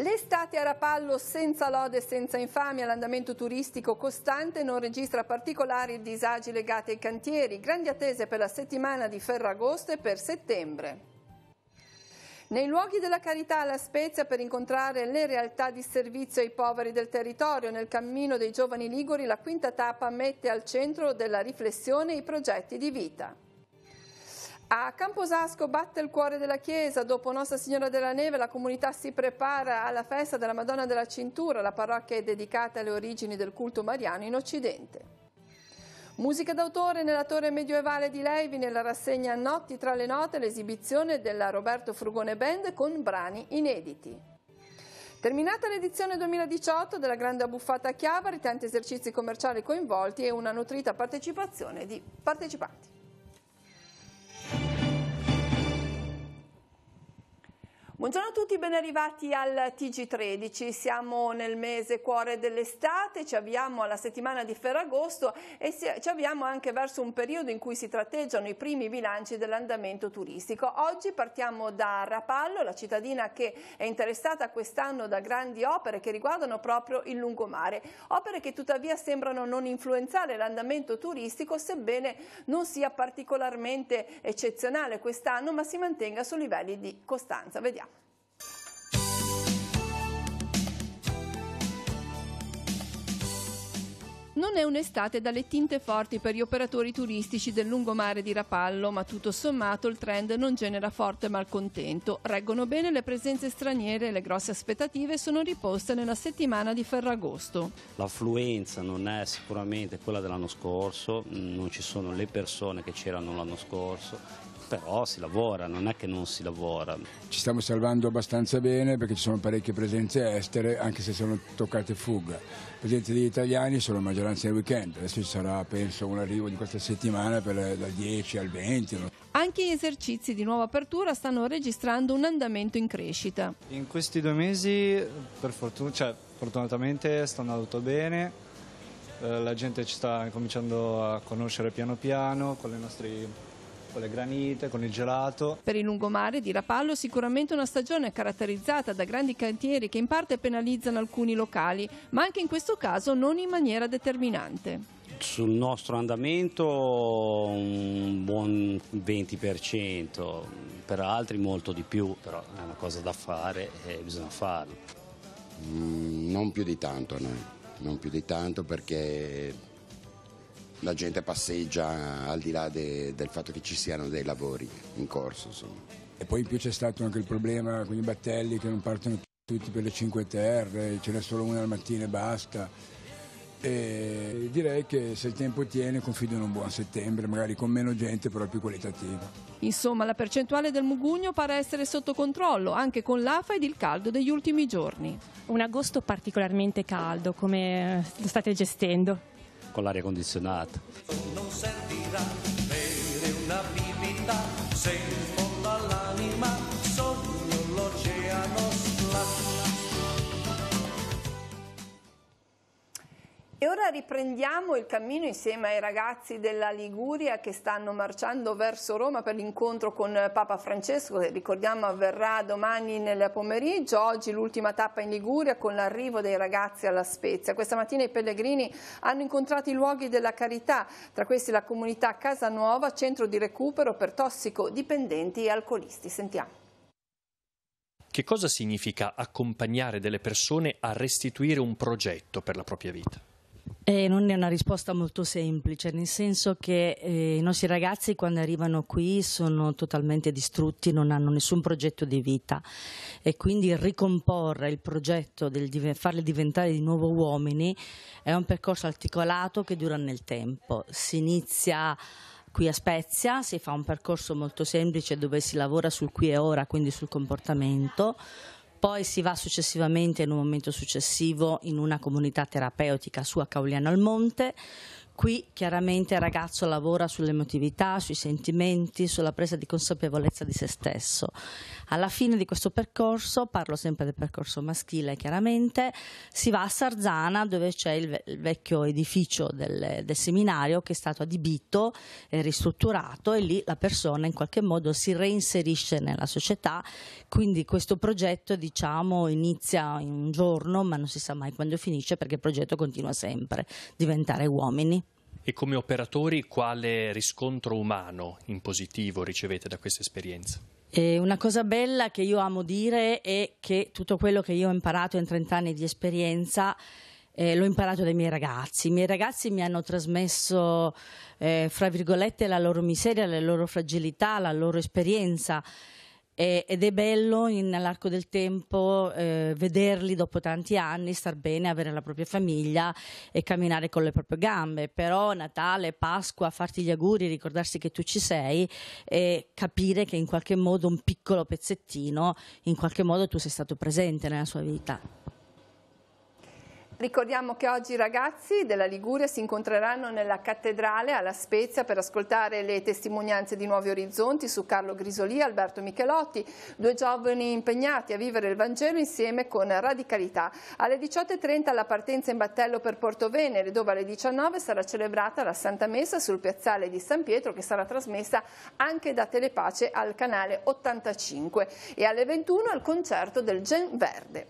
L'estate a Rapallo senza lode e senza infamia, l'andamento turistico costante non registra particolari disagi legati ai cantieri, grandi attese per la settimana di Ferragosto e per settembre. Nei luoghi della carità alla Spezia per incontrare le realtà di servizio ai poveri del territorio, nel cammino dei giovani liguri la quinta tappa mette al centro della riflessione i progetti di vita. A Camposasco batte il cuore della chiesa, dopo Nostra Signora della Neve la comunità si prepara alla festa della Madonna della Cintura, la parrocchia è dedicata alle origini del culto mariano in Occidente. Musica d'autore nella torre medievale di Levi, nella rassegna Notti tra le note, l'esibizione della Roberto Frugone Band con brani inediti. Terminata l'edizione 2018 della Grande Abbuffata a Chiavari, tanti esercizi commerciali coinvolti e una nutrita partecipazione di partecipanti. Buongiorno a tutti, ben arrivati al TG13, siamo nel mese cuore dell'estate, ci avviamo alla settimana di Ferragosto e ci avviamo anche verso un periodo in cui si tratteggiano i primi bilanci dell'andamento turistico. Oggi partiamo da Rapallo, la cittadina che è interessata quest'anno da grandi opere che riguardano proprio il lungomare, opere che tuttavia sembrano non influenzare l'andamento turistico sebbene non sia particolarmente eccezionale quest'anno ma si mantenga su livelli di costanza. Vediamo. Non è un'estate dalle tinte forti per gli operatori turistici del lungomare di Rapallo, ma tutto sommato il trend non genera forte malcontento. Reggono bene le presenze straniere e le grosse aspettative sono riposte nella settimana di Ferragosto. L'affluenza non è sicuramente quella dell'anno scorso, non ci sono le persone che c'erano l'anno scorso. Però si lavora, non è che non si lavora. Ci stiamo salvando abbastanza bene perché ci sono parecchie presenze estere, anche se sono toccate fuga. Le presenze degli italiani sono la maggioranza del weekend, adesso ci sarà penso un arrivo di questa settimana dal 10 al 20. Anche gli esercizi di nuova apertura stanno registrando un andamento in crescita. In questi 2 mesi fortunatamente sta andando bene, la gente ci sta cominciando a conoscere piano piano con le granite, con il gelato. Per il lungomare di Rapallo sicuramente una stagione caratterizzata da grandi cantieri che in parte penalizzano alcuni locali, ma anche in questo caso non in maniera determinante. Sul nostro andamento un buon 20%, per altri molto di più, però è una cosa da fare e bisogna farlo. Non più di tanto, non più di tanto perché la gente passeggia al di là del fatto che ci siano dei lavori in corso. Insomma. E poi in più c'è stato anche il problema con i battelli che non partono tutti per le 5 Terre, ce n'è solo una al mattino e basta. E direi che se il tempo tiene confido in un buon settembre, magari con meno gente però più qualitativa. Insomma la percentuale del mugugno pare essere sotto controllo anche con l'afa ed il caldo degli ultimi giorni. Un agosto particolarmente caldo, come lo state gestendo? Con l'aria condizionata. Non servirà bere una bibita se in fondo all'anima sogno l'oceano splash. E ora riprendiamo il cammino insieme ai ragazzi della Liguria che stanno marciando verso Roma per l'incontro con Papa Francesco, che ricordiamo avverrà domani nel pomeriggio. Oggi l'ultima tappa in Liguria con l'arrivo dei ragazzi alla Spezia. Questa mattina i pellegrini hanno incontrato i luoghi della carità, tra questi la comunità Casanuova, centro di recupero per tossicodipendenti e alcolisti. Sentiamo. Che cosa significa accompagnare delle persone a restituire un progetto per la propria vita? Non è una risposta molto semplice, nel senso che i nostri ragazzi quando arrivano qui sono totalmente distrutti, non hanno nessun progetto di vita e quindi ricomporre il progetto farli diventare di nuovo uomini è un percorso articolato che dura nel tempo. Si inizia qui a Spezia, si fa un percorso molto semplice dove si lavora sul qui e ora, quindi sul comportamento. Poi si va successivamente, in un momento successivo, in una comunità terapeutica su a Cauliano al Monte. Qui chiaramente il ragazzo lavora sull'emotività, sui sentimenti, sulla presa di consapevolezza di se stesso. Alla fine di questo percorso, parlo sempre del percorso maschile chiaramente, si va a Sarzana dove c'è il vecchio edificio del seminario che è stato adibito e ristrutturato, e lì la persona in qualche modo si reinserisce nella società. Quindi questo progetto, diciamo, inizia in un giorno ma non si sa mai quando finisce, perché il progetto continua sempre, diventare uomini. E come operatori quale riscontro umano in positivo ricevete da questa esperienza? E una cosa bella che io amo dire è che tutto quello che io ho imparato in 30 anni di esperienza l'ho imparato dai miei ragazzi. I miei ragazzi mi hanno trasmesso, fra virgolette, la loro miseria, la loro fragilità, la loro esperienza. Ed è bello nell'arco del tempo vederli dopo tanti anni star bene, avere la propria famiglia e camminare con le proprie gambe. Però Natale, Pasqua, farti gli auguri, ricordarsi che tu ci sei e capire che in qualche modo un piccolo pezzettino, in qualche modo tu sei stato presente nella sua vita. Ricordiamo che oggi i ragazzi della Liguria si incontreranno nella cattedrale a La Spezia per ascoltare le testimonianze di Nuovi Orizzonti su Carlo Grisolì e Alberto Michelotti, due giovani impegnati a vivere il Vangelo insieme con radicalità. Alle 18:30 la partenza in battello per Portovenere, dove alle 19 sarà celebrata la Santa Messa sul piazzale di San Pietro, che sarà trasmessa anche da Telepace al canale 85, e alle 21 il concerto del Gen Verde.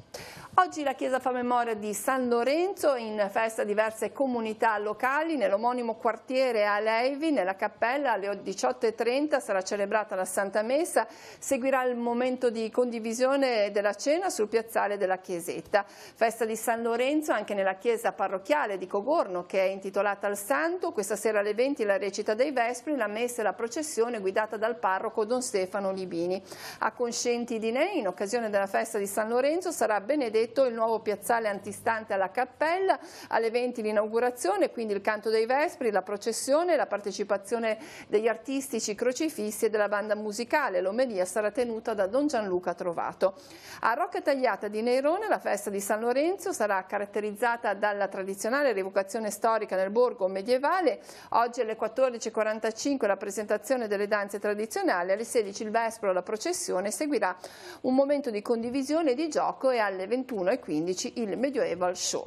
Oggi la Chiesa fa memoria di San Lorenzo, in festa diverse comunità locali. Nell'omonimo quartiere a Leivi, nella cappella, alle 18:30 sarà celebrata la Santa Messa, seguirà il momento di condivisione della cena sul piazzale della Chiesetta. Festa di San Lorenzo anche nella chiesa parrocchiale di Cogorno, che è intitolata al santo. Questa sera alle 20 la recita dei Vespri, la messa e la processione guidata dal parroco Don Stefano Libini. A Conscienti di Nei, in occasione della festa di San Lorenzo, sarà benedetto il nuovo piazzale antistante alla cappella. Alle 20 l'inaugurazione, quindi il canto dei Vespri, la processione, la partecipazione degli artistici crocifissi e della banda musicale. L'omelia sarà tenuta da Don Gianluca Trovato. A Rocca Tagliata di Neirone la festa di San Lorenzo sarà caratterizzata dalla tradizionale rievocazione storica nel borgo medievale. Oggi alle 14:45 la presentazione delle danze tradizionali, alle 16 il Vespro, la processione, seguirà un momento di condivisione e di gioco, e alle 21:15 il Medieval Show.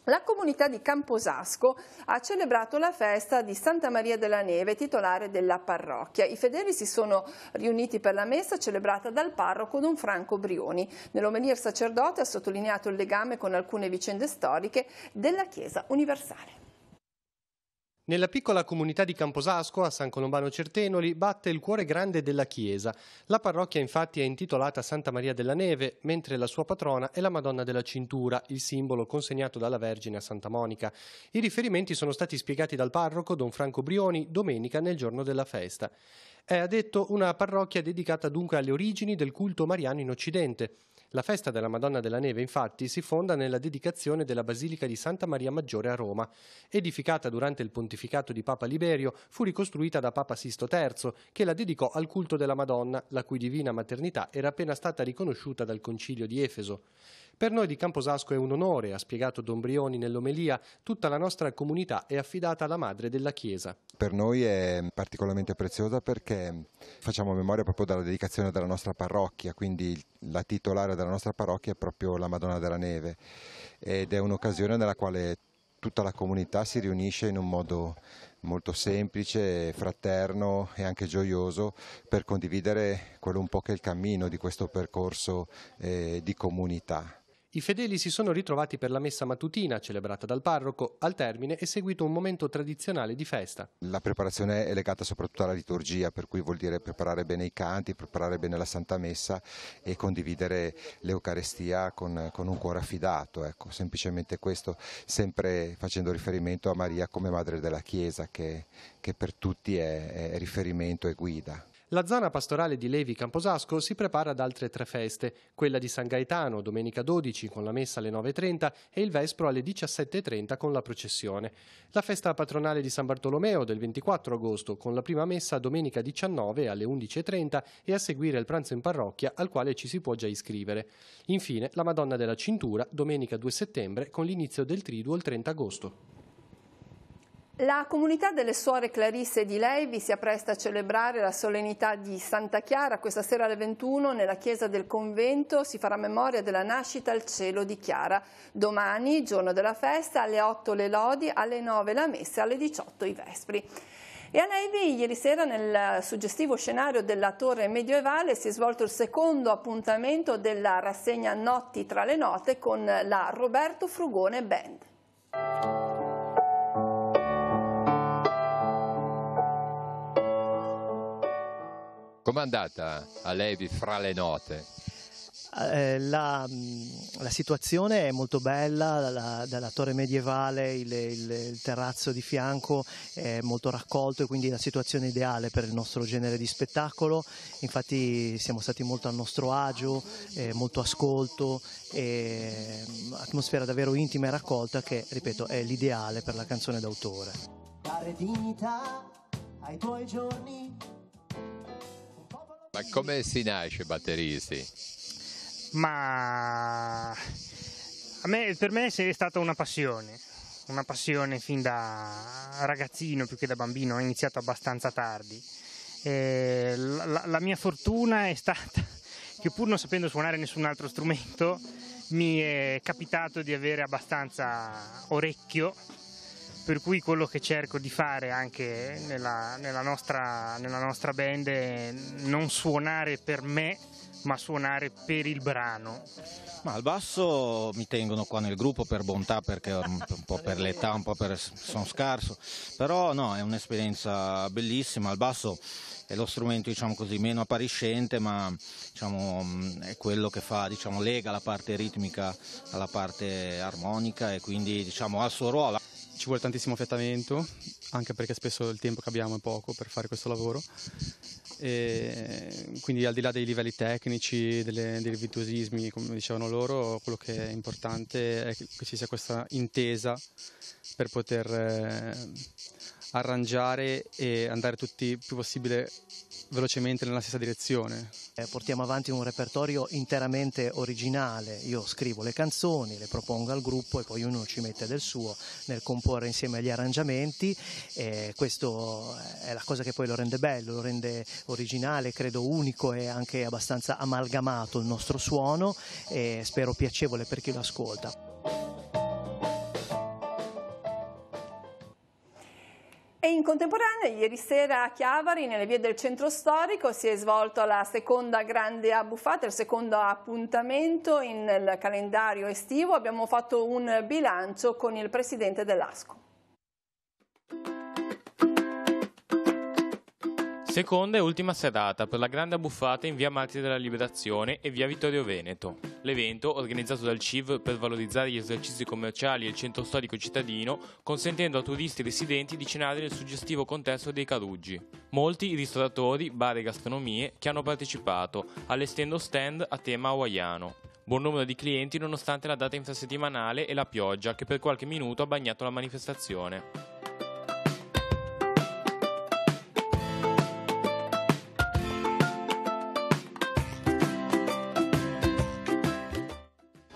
La comunità di Camposasco ha celebrato la festa di Santa Maria della Neve, titolare della parrocchia. I fedeli si sono riuniti per la messa celebrata dal parroco Don Franco Brioni. Nell'omelia il sacerdote ha sottolineato il legame con alcune vicende storiche della Chiesa universale. Nella piccola comunità di Camposasco, a San Colombano Certenoli, batte il cuore grande della Chiesa. La parrocchia infatti è intitolata Santa Maria della Neve, mentre la sua patrona è la Madonna della Cintura, il simbolo consegnato dalla Vergine a Santa Monica. I riferimenti sono stati spiegati dal parroco Don Franco Brioni domenica nel giorno della festa. È, ha detto, una parrocchia dedicata dunque alle origini del culto mariano in Occidente. La festa della Madonna della Neve, infatti, si fonda nella dedicazione della Basilica di Santa Maria Maggiore a Roma. Edificata durante il pontificato di Papa Liberio, fu ricostruita da Papa Sisto III, che la dedicò al culto della Madonna, la cui divina maternità era appena stata riconosciuta dal Concilio di Efeso. Per noi di Camposasco è un onore, ha spiegato Don Brioni nell'omelia, tutta la nostra comunità è affidata alla Madre della Chiesa. Per noi è particolarmente preziosa perché facciamo memoria proprio della dedicazione della nostra parrocchia, quindi la titolare della nostra parrocchia è proprio la Madonna della Neve, ed è un'occasione nella quale tutta la comunità si riunisce in un modo molto semplice, fraterno e anche gioioso per condividere quello un po' che è il cammino di questo percorso di comunità. I fedeli si sono ritrovati per la messa mattutina celebrata dal parroco. Al termine è seguito un momento tradizionale di festa. La preparazione è legata soprattutto alla liturgia, per cui vuol dire preparare bene i canti, preparare bene la Santa Messa e condividere l'Eucarestia con un cuore affidato. Ecco, semplicemente questo, sempre facendo riferimento a Maria come Madre della Chiesa, che per tutti è riferimento e guida. La zona pastorale di Levi Camposasco si prepara ad altre 3 feste, quella di San Gaetano domenica 12 con la messa alle 9:30 e il Vespro alle 17:30 con la processione. La festa patronale di San Bartolomeo del 24 agosto con la prima messa domenica 19 alle 11:30 e a seguire il pranzo in parrocchia al quale ci si può già iscrivere. Infine la Madonna della Cintura domenica 2 settembre con l'inizio del Triduo il 30 agosto. La comunità delle suore Clarisse di Levi si appresta a celebrare la solennità di Santa Chiara. Questa sera alle 21 nella chiesa del convento si farà memoria della nascita al cielo di Chiara. Domani, giorno della festa, alle 8 le lodi, alle 9 la messa, alle 18 i vespri. E a Levi ieri sera nel suggestivo scenario della torre medievale si è svolto il secondo appuntamento della rassegna Notti tra le note con la Roberto Frugone Band. Com'è andata a Levi fra le note? La situazione è molto bella, dalla torre medievale il terrazzo di fianco è molto raccolto e quindi la situazione ideale per il nostro genere di spettacolo. Infatti siamo stati molto a nostro agio, molto ascolto, atmosfera davvero intima e raccolta che, ripeto, è l'ideale per la canzone d'autore. Dare dignità ai tuoi giorni. Ma come si nasce batteristi? Ma per me è stata una passione fin da ragazzino più che da bambino, ho iniziato abbastanza tardi. La mia fortuna è stata che pur non sapendo suonare nessun altro strumento mi è capitato di avere abbastanza orecchio, per cui quello che cerco di fare anche nella nostra band è non suonare per me, ma suonare per il brano. Ma al basso mi tengono qua nel gruppo per bontà, perché un po' per l'età, un po' per sono scarso, però no, è un'esperienza bellissima. Al basso è lo strumento, diciamo così, meno appariscente, ma diciamo è quello che fa, diciamo, lega la parte ritmica alla parte armonica e quindi, diciamo, ha il suo ruolo. Ci vuole tantissimo affiatamento, anche perché spesso il tempo che abbiamo è poco per fare questo lavoro. E quindi al di là dei livelli tecnici, dei virtuosismi, come dicevano loro, quello che è importante è che ci sia questa intesa per poter arrangiare e andare tutti il più possibile velocemente nella stessa direzione. Portiamo avanti un repertorio interamente originale, io scrivo le canzoni, le propongo al gruppo e poi ognuno ci mette del suo nel comporre insieme agli arrangiamenti, e questo è la cosa che poi lo rende bello, lo rende originale, credo unico e anche abbastanza amalgamato il nostro suono, e spero piacevole per chi lo ascolta. E in contemporanea, ieri sera a Chiavari, nelle vie del centro storico, si è svolta la seconda grande abbuffata, il secondo appuntamento nel calendario estivo. Abbiamo fatto un bilancio con il presidente dell'ASCO. Seconda e ultima serata per la grande abbuffata in via Martiri della Liberazione e via Vittorio Veneto. L'evento, organizzato dal CIV per valorizzare gli esercizi commerciali e il centro storico cittadino, consentendo a turisti residenti di cenare nel suggestivo contesto dei Caruggi. Molti i ristoratori, bar e gastronomie che hanno partecipato, allestendo stand a tema hawaiano. Buon numero di clienti nonostante la data infrasettimanale e la pioggia che per qualche minuto ha bagnato la manifestazione.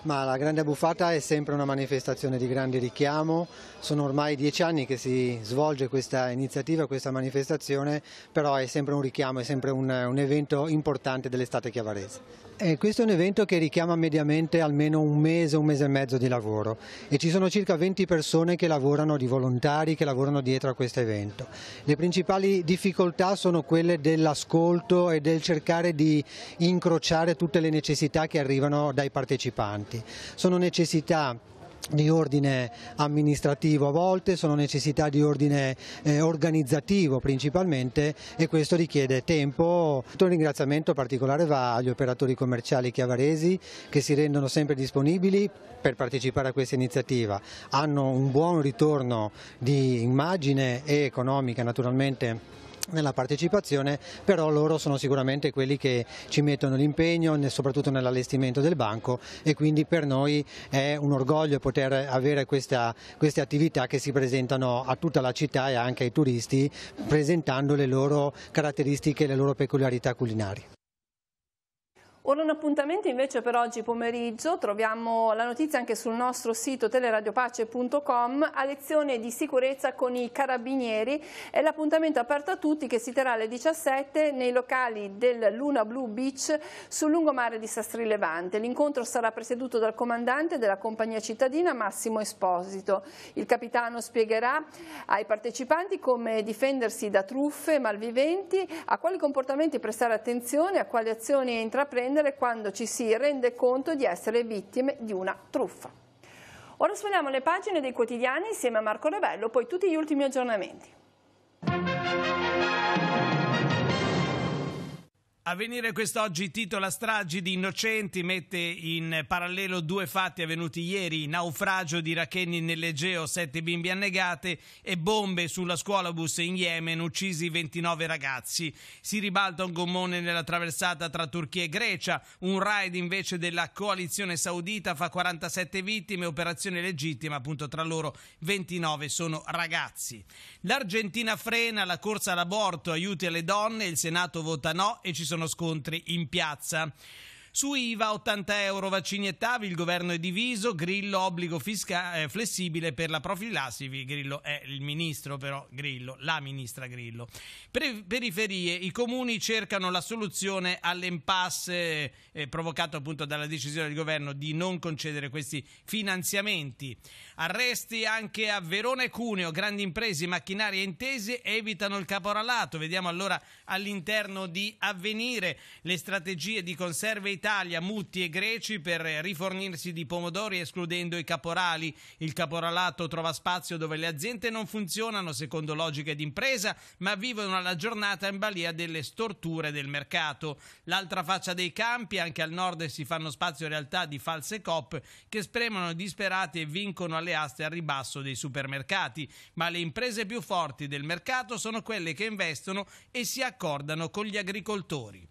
Ma la grande abbuffata è sempre una manifestazione di grande richiamo, sono ormai 10 anni che si svolge questa iniziativa, questa manifestazione, però è sempre un richiamo, è sempre un evento importante dell'estate chiavarese. E questo è un evento che richiama mediamente almeno un mese e mezzo di lavoro e ci sono circa 20 persone che lavorano, di volontari che lavorano dietro a questo evento. Le principali difficoltà sono quelle dell'ascolto e del cercare di incrociare tutte le necessità che arrivano dai partecipanti. Sono necessità di ordine amministrativo a volte, sono necessità di ordine organizzativo principalmente, e questo richiede tempo. Un ringraziamento particolare va agli operatori commerciali chiavaresi che si rendono sempre disponibili per partecipare a questa iniziativa. Hanno un buon ritorno di immagine e economica naturalmente nella partecipazione, però loro sono sicuramente quelli che ci mettono l'impegno soprattutto nell'allestimento del banco, e quindi per noi è un orgoglio poter avere queste attività che si presentano a tutta la città e anche ai turisti, presentando le loro caratteristiche e le loro peculiarità culinarie. Ora un appuntamento invece per oggi pomeriggio, troviamo la notizia anche sul nostro sito teleradiopace.com, a lezione di sicurezza con i carabinieri, è l'appuntamento aperto a tutti che si terrà alle 17 nei locali del Luna Blue Beach sul lungomare di Sastri Levante. L'incontro sarà presieduto dal comandante della compagnia cittadina Massimo Esposito. Il capitano spiegherà ai partecipanti come difendersi da truffe, malviventi, a quali comportamenti prestare attenzione, a quali azioni intraprendere quando ci si rende conto di essere vittime di una truffa. Ora sfogliamo le pagine dei quotidiani insieme a Marco Rebello, poi tutti gli ultimi aggiornamenti. Avvenire quest'oggi titola stragi di innocenti, mette in parallelo due fatti avvenuti ieri, naufragio di Racheni nell'Egeo, 7 bimbi annegate e bombe sulla scuola bus in Yemen, uccisi 29 ragazzi. Si ribalta un gommone nella traversata tra Turchia e Grecia, un raid invece della coalizione saudita fa 47 vittime, operazione legittima, appunto tra loro 29 sono ragazzi. L'Argentina frena la corsa all'aborto, aiuti alle donne, il Senato vota no e ci sono scontri in piazza. Su IVA 80 euro vaccini e TAV, il governo è diviso, Grillo obbligo fiscale flessibile per la profilassi, Grillo è il ministro però Grillo, la ministra Grillo. Periferie, i comuni cercano la soluzione all'impasse provocato appunto dalla decisione del governo di non concedere questi finanziamenti. Arresti anche a Verona e Cuneo, grandi imprese, macchinari e intese evitano il caporalato. Vediamo allora all'interno di Avvenire le strategie di Conserve Italia, Mutti e Greci per rifornirsi di pomodori escludendo i caporali. Il caporalato trova spazio dove le aziende non funzionano secondo logiche d'impresa ma vivono la giornata in balia delle storture del mercato. L'altra faccia dei campi, anche al nord si fanno spazio in realtà di false coop che spremono disperati e vincono alle aste al ribasso dei supermercati, ma le imprese più forti del mercato sono quelle che investono e si accordano con gli agricoltori.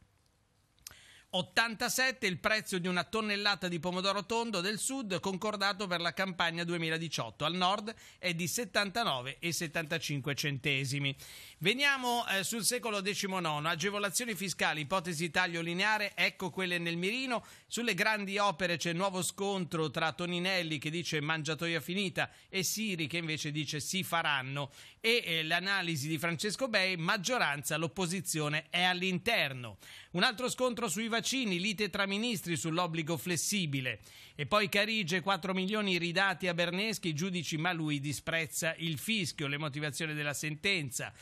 87 il prezzo di una tonnellata di pomodoro tondo del sud concordato per la campagna 2018, al nord è di 79,75 centesimi. Veniamo sul secolo XIX, agevolazioni fiscali, ipotesi taglio lineare, ecco quelle nel mirino. Sulle grandi opere c'è nuovo scontro tra Toninelli che dice mangiatoia finita e Siri che invece dice si faranno, e l'analisi di Francesco Bei, maggioranza, l'opposizione è all'interno. Un altro scontro sui vaccini, lite tra ministri sull'obbligo flessibile. E poi Carige, 4 milioni ridati a Berneschi, giudici ma lui disprezza il fischio, le motivazioni della sentenza.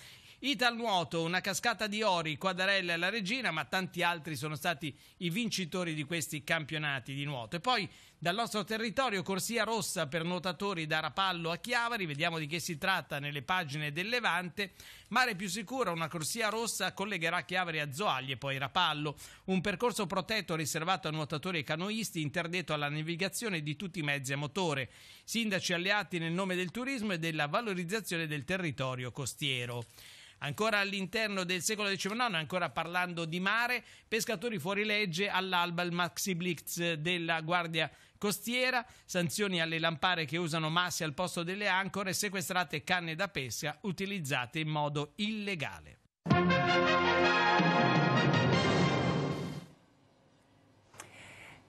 Italnuoto, una cascata di ori, Quadarella e la regina, ma tanti altri sono stati i vincitori di questi campionati di nuoto. E poi dal nostro territorio corsia rossa per nuotatori da Rapallo a Chiavari, vediamo di che si tratta nelle pagine del Levante. Mare più sicuro, una corsia rossa collegherà Chiavari a Zoagli e poi Rapallo, un percorso protetto riservato a nuotatori e canoisti interdetto alla navigazione di tutti i mezzi a motore. Sindaci alleati nel nome del turismo e della valorizzazione del territorio costiero. Ancora all'interno del secolo XIX, ancora parlando di mare, pescatori fuori legge, all'alba il maxi blitz della Guardia Costiera, sanzioni alle lampare che usano massi al posto delle ancore, sequestrate canne da pesca utilizzate in modo illegale.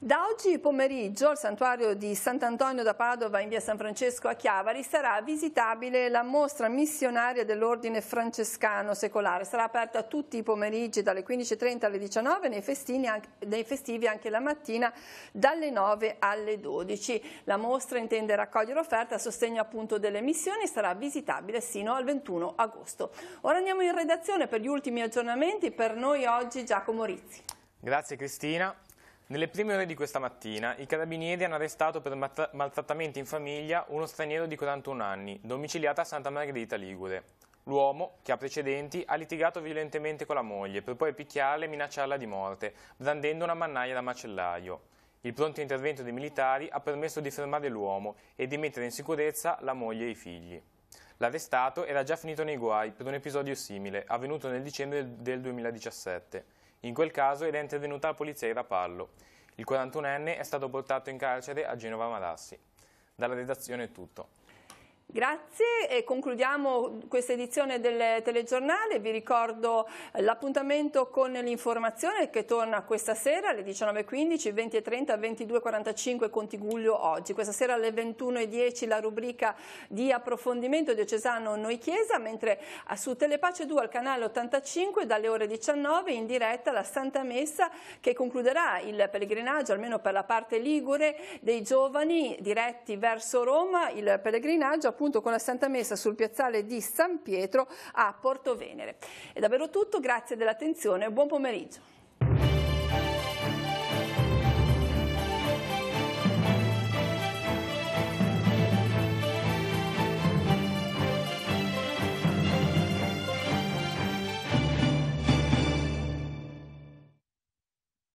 Da oggi pomeriggio al santuario di Sant'Antonio da Padova in via San Francesco a Chiavari sarà visitabile la mostra missionaria dell'ordine francescano secolare. Sarà aperta tutti i pomeriggi dalle 15:30 alle 19, nei festivi anche la mattina dalle 9 alle 12. La mostra intende raccogliere offerte a sostegno appunto delle missioni e sarà visitabile sino al 21 agosto. Ora andiamo in redazione per gli ultimi aggiornamenti. Per noi oggi Giacomo Rizzi. Grazie Cristina. Nelle prime ore di questa mattina i carabinieri hanno arrestato per maltrattamenti in famiglia uno straniero di 41 anni, domiciliato a Santa Margherita Ligure. L'uomo, che ha precedenti, ha litigato violentemente con la moglie per poi picchiarla e minacciarla di morte, brandendo una mannaia da macellaio. Il pronto intervento dei militari ha permesso di fermare l'uomo e di mettere in sicurezza la moglie e i figli. L'arrestato era già finito nei guai per un episodio simile, avvenuto nel dicembre del 2017. In quel caso era intervenuta la polizia di Rapallo. Il 41enne è stato portato in carcere a Genova Marassi. Dalla redazione è tutto. Grazie e concludiamo questa edizione del telegiornale. Vi ricordo l'appuntamento con l'informazione che torna questa sera alle 19.15, 20.30, 22.45 con Tigullio oggi. Questa sera alle 21.10 la rubrica di approfondimento diocesano Noi Chiesa, mentre su Telepace 2 al canale 85 dalle ore 19 in diretta la Santa Messa che concluderà il pellegrinaggio, almeno per la parte ligure, dei giovani diretti verso Roma, il pellegrinaggio appunto con la Santa Messa sul piazzale di San Pietro a Porto Venere. È davvero tutto, grazie dell'attenzione e buon pomeriggio.